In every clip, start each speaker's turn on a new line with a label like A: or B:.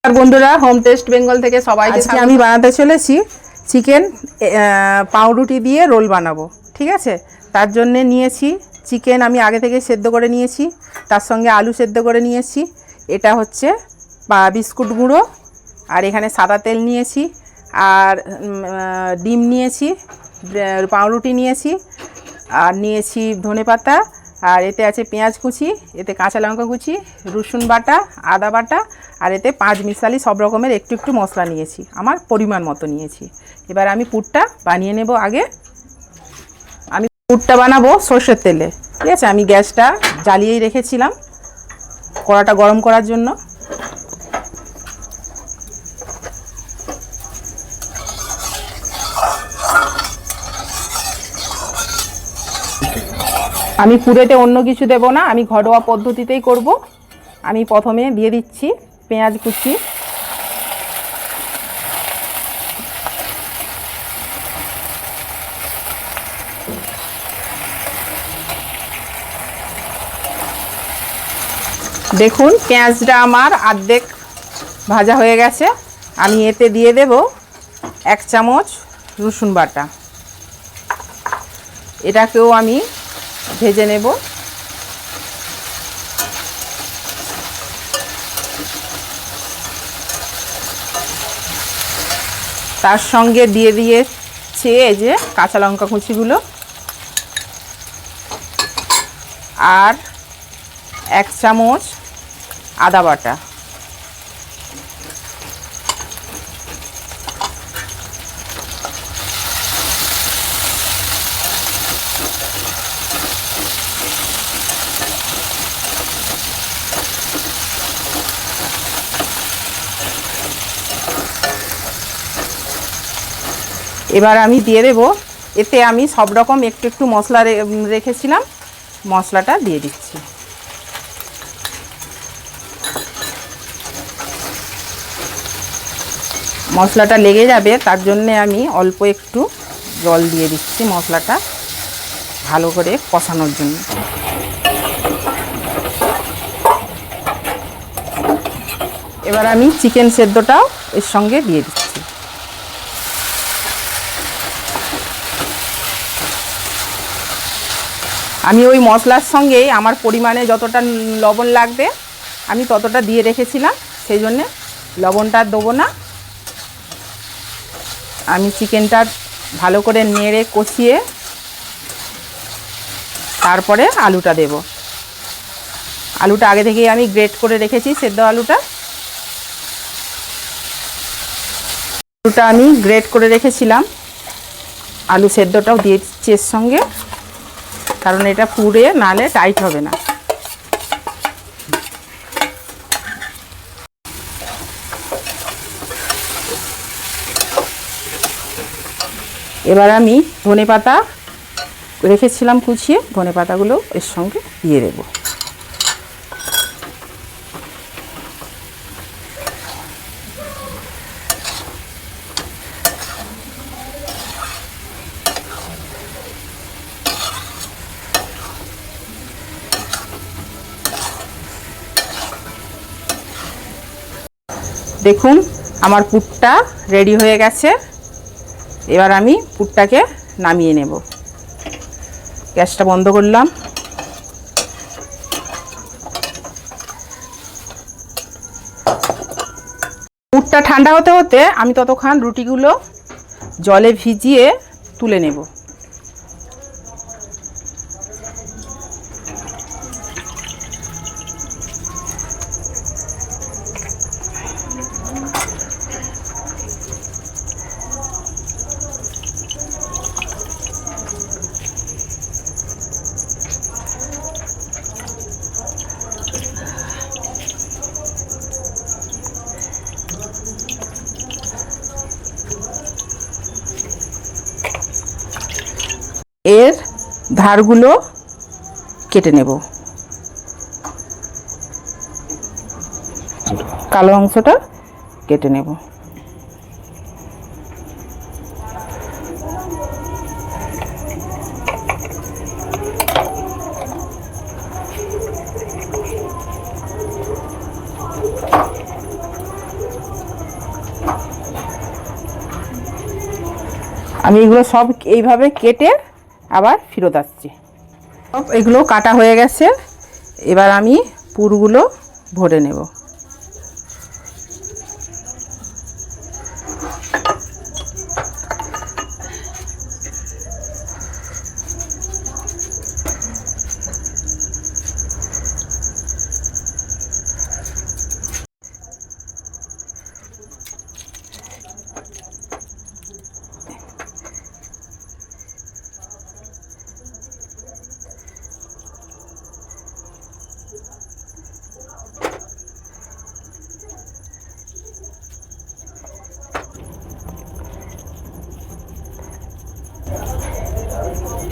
A: আর বন্ধুরা, home test Bengal থেকে সবাইকে
B: আজকে আমি বানাতে চলেছি চিকেন পাউরুটি দিয়ে রোল বানাবো। ঠিক আছে, তার জন্য নিয়েছি চিকেন আমি আগে থেকে সেদ্ধ করে নিয়েছি, তার সঙ্গে আলু সেদ্ধ করে নিয়েছি। এটা হচ্ছে বিস্কুট গুঁড়ো, আর এখানে সাদা তেল নিয়েছি, আর ডিম নিয়েছি, পাউরুটি নিয়েছি, আর নিয়েছি ধনেপাতা, আর এতে আছে পেঁয়াজ কুচি, এতে কাঁচা লঙ্কা কুচি, রসুন বাটা, আদা বাটা, আর এতে 5 মিশালি সব রকমের একটু একটু মশলা নিয়েছি, আমার পরিমাণ মতো নিয়েছি। এবার আমি পুরটা বানিয়ে নেব। আগে আমি পুরটা বানাবো সরষের তেলে। ঠিক আছে, আমি গ্যাসটা জ্বালিয়েই রেখেছিলাম কড়াটা গরম করার জন্য। আমি পুরেতে অন্য কিছু দেব না, আমি ঘরোয়া পদ্ধতিতেই করব। আমি প্রথমে দিয়ে দিচ্ছি পেঁয়াজ কুচি, দেখুন পেঁয়াজটা আমার অর্ধেক ভাজা হয়ে গেছে। আমি এতে দিয়ে দেব 1 চামচ রসুন বাটা, এটাকেও আমি ভেজে নেব। তার সঙ্গে দিয়ে দিয়েছি এই যে কাঁচা লঙ্কা কুচিগুলো, আর 1 চামচ আদা বাটা। এবার আমি দিয়ে দেব, এতে আমি সব রকম একটু একটু মশলা রেখেছিলাম, মশলাটা দিয়ে দিচ্ছি। মশলাটা লেগে যাবে, তার জন্যে আমি অল্প একটু জল দিয়ে দিচ্ছি মশলাটা ভালো করে কষানোর জন্য। এবার আমি চিকেন সেদ্ধটাও এর সঙ্গে দিয়ে দিচ্ছি। আমি ওই মশলার সঙ্গেই আমার পরিমাণে যতটা লবণ লাগবে আমি ততটা দিয়ে রেখেছিলাম, সেই জন্যে লবণটা দেবো না। আমি চিকেনটা ভালো করে নেড়ে কষিয়ে তারপরে আলুটা দেব। আলুটা আগে থেকেই আমি গ্রেট করে রেখেছি, সেদ্ধ আলুটা আমি গ্রেট করে রেখেছিলাম। আলু সেদ্ধটাও দিয়ে দিচ্ছি এর সঙ্গে, কারণ এটা পুড়ে নালে টাইট হবে না। এবার আমি ধনেপাতা রেখেছিলাম কুচিয়ে, ধনেপাতাগুলো এর সঙ্গে দিয়ে দেব। দেখুন আমার পুরটা রেডি হয়ে গেছে। এবার আমি পুরটাকে নামিয়ে নেব। গ্যাসটা বন্ধ করলাম। পুরটা ঠান্ডা হতে হতে আমি ততক্ষণ রুটিগুলো জলে ভিজিয়ে তুলে নেব। এর ধারগুলো কেটে নেব, কালো অংশটা কেটে নেব। আমি এগুলো সব এইভাবে কেটে আবার ফেরত আসছি। সব এগুলো কাটা হয়ে গেছে, এবার আমি পুরগুলো ভরে নেব।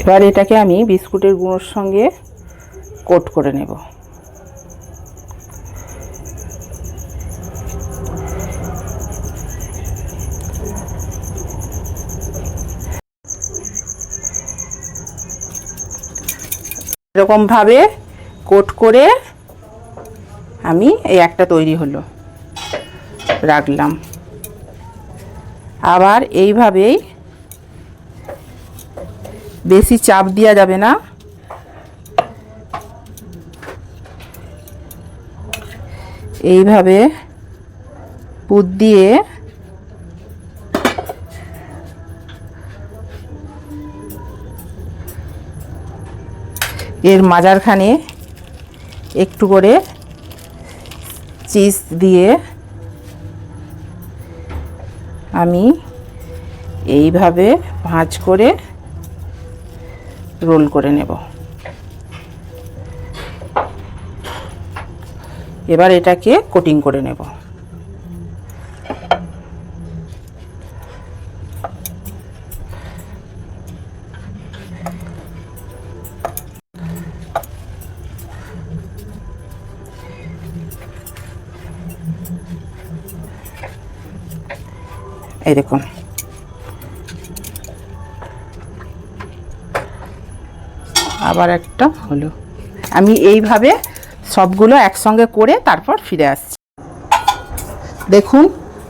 B: এবার এটাকে আমি বিস্কুটের গুঁড়োর সঙ্গে কোট করে নেব। এরকমভাবে কোট করে আমি এই একটা তৈরি হলো, রাখলাম। আবার এইভাবেই বেশি চাপ দেওয়া যাবে না, এইভাবে পুর দিয়ে এর মাঝখানে একটু করে চিজ দিয়ে আমি এইভাবে ভাঁজ করে রোল করে নেব। এবার এটাকে কোটিং করে নেব। এই দেখুন, আবার একটা হলো। আমি এইভাবে সবগুলো একসঙ্গে করে তারপর ফিরে আসছি। দেখুন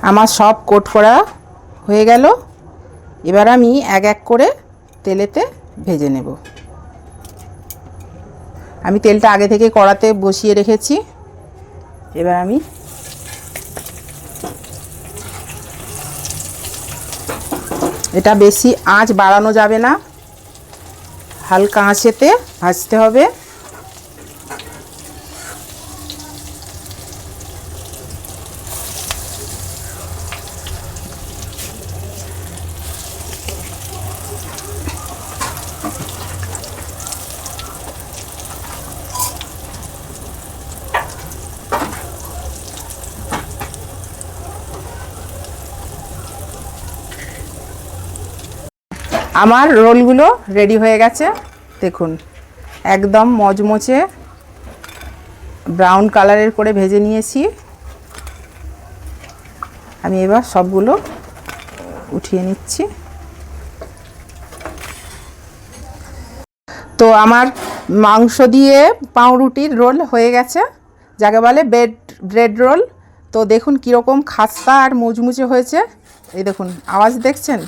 B: আমার সব কোট করা হয়ে গেল। এবার আমি এক এক করে তেলেতে ভেজে নেব। আমি তেলটা আগে থেকে কড়াতে বসিয়ে রেখেছি। এবার আমি এটা বেশি আঁচ বাড়ানো যাবে না, হালকা আঁচেতে ভাজতে হবে। আমার রোলগুলো রেডি হয়ে গেছে। দেখুন একদম মচমচে ব্রাউন কালারের করে ভেজে নিয়েছি। আমি এবার সবগুলো উঠিয়ে নিচ্ছি। তো আমার মাংস দিয়ে পাউরুটির রোল হয়ে গেছে, যাকে বলে ব্রেড রোল। তো দেখুন কীরকম খাস্তা আর মুচমুচে হয়েছে। এই দেখুন আওয়াজ দেখছেন,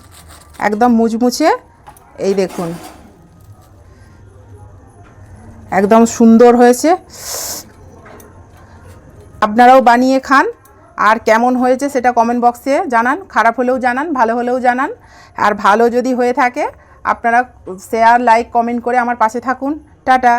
B: একদম মুচমুচে। এই দেখুন একদম সুন্দর হয়েছে। আপনারাও বানিয়ে খান, আর কেমন হয়েছে সেটা কমেন্ট বক্সে জানান। খারাপ হলেও জানান, ভালো হলেও জানান। আর ভালো যদি হয়ে থাকে আপনারা শেয়ার, লাইক, কমেন্ট করে আমার পাশে থাকুন। টাটা।